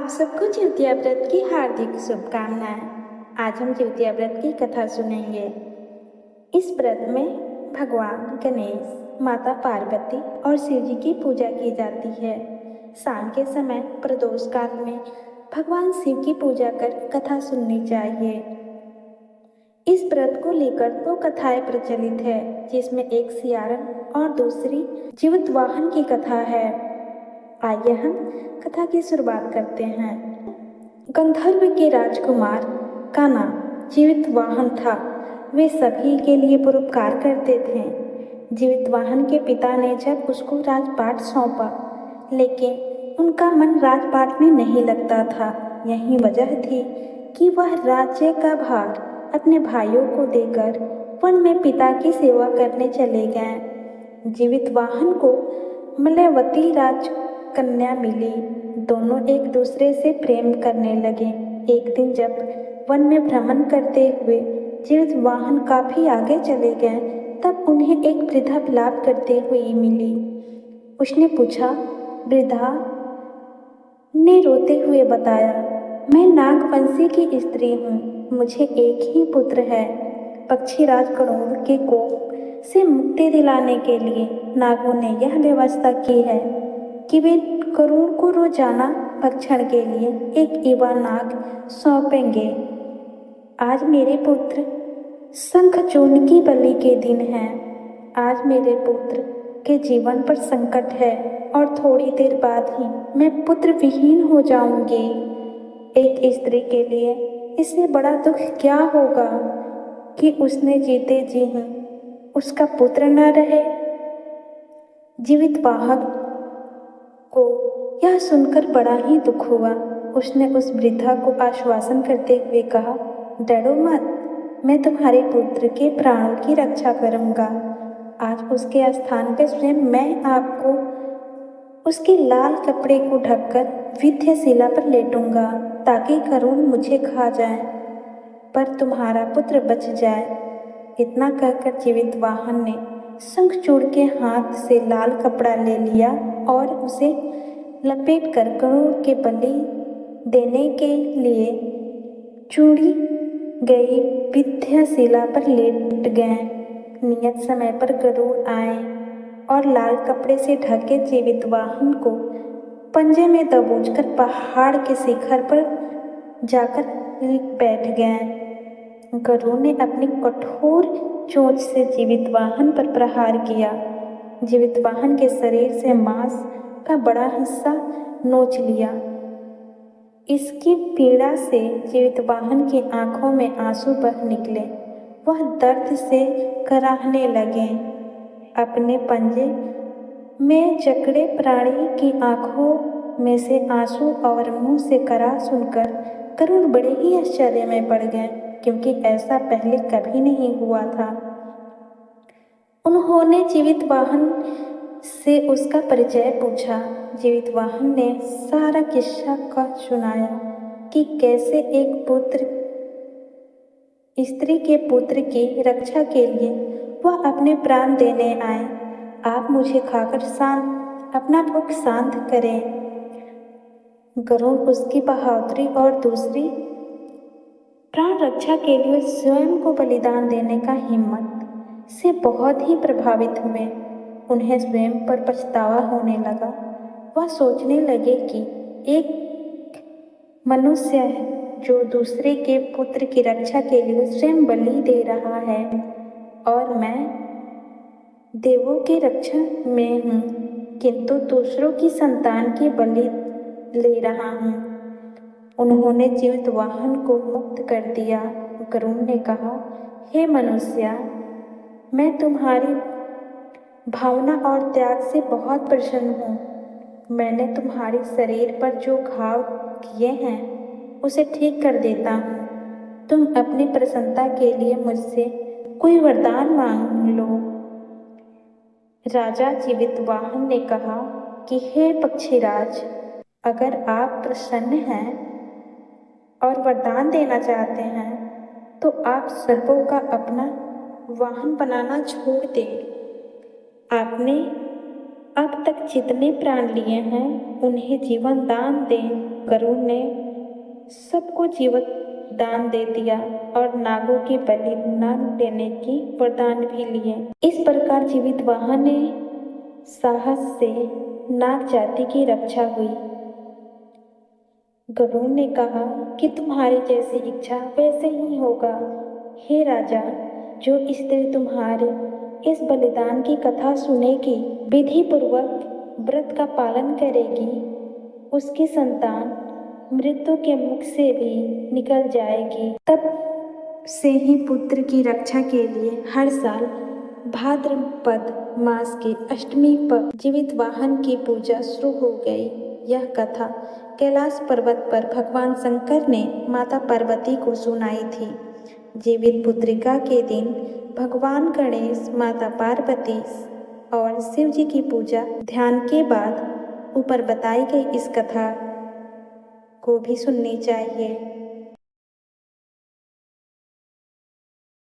आप सबको जिउतिया व्रत की हार्दिक शुभकामनाएं। आज हम जिउतिया व्रत की कथा सुनेंगे। इस व्रत में भगवान गणेश, माता पार्वती और शिव जी की पूजा की जाती है। शाम के समय प्रदोष काल में भगवान शिव की पूजा कर कथा सुननी चाहिए। इस व्रत को लेकर दो कथाएं प्रचलित है, जिसमें एक सियारन और दूसरी जीवितवाहन की कथा है। आइए हम कथा की शुरुआत करते हैं। गंधर्व के राजकुमार का नाम जीवितवाहन था। वे सभी के लिए परोपकार करते थे। जीवितवाहन के पिता ने जब उसको राजपाट सौंपा, लेकिन उनका मन राजपाट में नहीं लगता था। यही वजह थी कि वह राज्य का भार अपने भाइयों को देकर वन में पिता की सेवा करने चले गए। जीवितवाहन को मलयवती राजकन्या मिली। दोनों एक दूसरे से प्रेम करने लगे। एक दिन जब वन में भ्रमण करते हुए जीवितवाहन काफी आगे चले गए, तब उन्हें एक वृद्धा विलाप करते हुए मिली। उसने पूछा। वृद्धा ने रोते हुए बताया, मैं नागवंशी की स्त्री हूँ। मुझे एक ही पुत्र है। पक्षीराज गरुड़ के कोप से मुक्ति दिलाने के लिए नागों ने यह व्यवस्था की है कि वे गरुड़ को रोजाना भक्षण के लिए एक युवा नाग सौंपेंगे। आज मेरे पुत्र शंखचूर्ण की बलि के दिन है। आज मेरे पुत्र के जीवन पर संकट है और थोड़ी देर बाद ही मैं पुत्र विहीन हो जाऊंगी। एक स्त्री के लिए इससे बड़ा दुख क्या होगा कि उसने जीते जी ही उसका पुत्र न रहे। जीवितवाहन को यह सुनकर बड़ा ही दुख हुआ। उसने उस वृद्धा को आश्वासन करते हुए कहा, डरो मत, मैं तुम्हारे पुत्र के प्राणों की रक्षा करूंगा। आज उसके स्थान पर स्वयं मैं आपको उसके लाल कपड़े को ढककर विंध्यशिला पर लेटूंगा, ताकि गरुड़ मुझे खा जाए पर तुम्हारा पुत्र बच जाए। इतना कहकर जीवितवाहन ने शंखचूड़ के हाथ से लाल कपड़ा ले लिया और उसे लपेटकर गरुड़ के बलि देने के लिए चूड़ी गई विंध्यशिला पर लेट गए। नियत समय पर गरुड़ आए और लाल कपड़े से ढके जीवितवाहन को पंजे में दबोचकर पहाड़ के शिखर पर जाकर बैठ गए। गरुड़ ने अपनी कठोर चोंच से जीवितवाहन पर प्रहार किया। जीवितवाहन के शरीर से मांस का बड़ा हिस्सा नोच लिया। इसकी पीड़ा से जीवितवाहन की आंखों में आंसू बह निकले। वह दर्द से कराहने लगे। अपने पंजे में जकड़े प्राणी की आंखों में से आंसू और मुंह से करा सुनकर गरुड़ बड़े ही आश्चर्य में पड़ गए, क्योंकि ऐसा पहले कभी नहीं हुआ था। उन्होंने जीवितवाहन से उसका परिचय पूछा। जीवितवाहन ने सारा किस्सा का सुनाया कि कैसे एक पुत्र स्त्री के पुत्र की रक्षा के लिए वह अपने प्राण देने आए। आप मुझे खाकर अपना भूख शांत करें। गरुड़ उसकी बहादुरी और दूसरी प्राण रक्षा के लिए स्वयं को बलिदान देने का हिम्मत से बहुत ही प्रभावित हुए। उन्हें स्वयं पर पछतावा होने लगा। वह सोचने लगे कि एक मनुष्य है जो दूसरे के पुत्र की रक्षा के लिए स्वयं बलि दे रहा है, और मैं देवों की रक्षा में हूँ, किंतु दूसरों की संतान की बलि ले रहा हूँ। उन्होंने जीवितवाहन को मुक्त कर दिया। गरुड़ ने कहा, हे मनुष्य, मैं तुम्हारी भावना और त्याग से बहुत प्रसन्न हूँ। मैंने तुम्हारे शरीर पर जो घाव किए हैं उसे ठीक कर देता हूँ। तुम अपनी प्रसन्नता के लिए मुझसे कोई वरदान मांग लो। राजा जीवितवाहन ने कहा कि हे पक्षीराज, अगर आप प्रसन्न हैं और वरदान देना चाहते हैं तो आप सर्पों का अपना वाहन बनाना छोड़ दें। आपने अब तक जितने प्राण लिए हैं उन्हें जीवन दान दें। गरुड़ ने सबको जीवित दान दे दिया और नागों के बलि न देने की वरदान भी लिए। इस प्रकार जीवित वाहन ने साहस से नाग जाति की रक्षा हुई। गरुड़ ने कहा कि तुम्हारी जैसी इच्छा वैसे ही होगा। हे राजा, जो स्त्री तुम्हारे इस बलिदान की कथा सुनेगी, विधि पूर्वक व्रत का पालन करेगी, उसकी संतान मृत्यु के मुख से भी निकल जाएगी। तब से ही पुत्र की रक्षा के लिए हर साल भाद्रपद मास की अष्टमी पर जीवित वाहन की पूजा शुरू हो गई। यह कथा कैलाश पर्वत पर भगवान शंकर ने माता पार्वती को सुनाई थी। जीवित पुत्रिका के दिन भगवान गणेश, माता पार्वती और शिव जी की पूजा ध्यान के बाद ऊपर बताई गई इस कथा को भी सुननी चाहिए।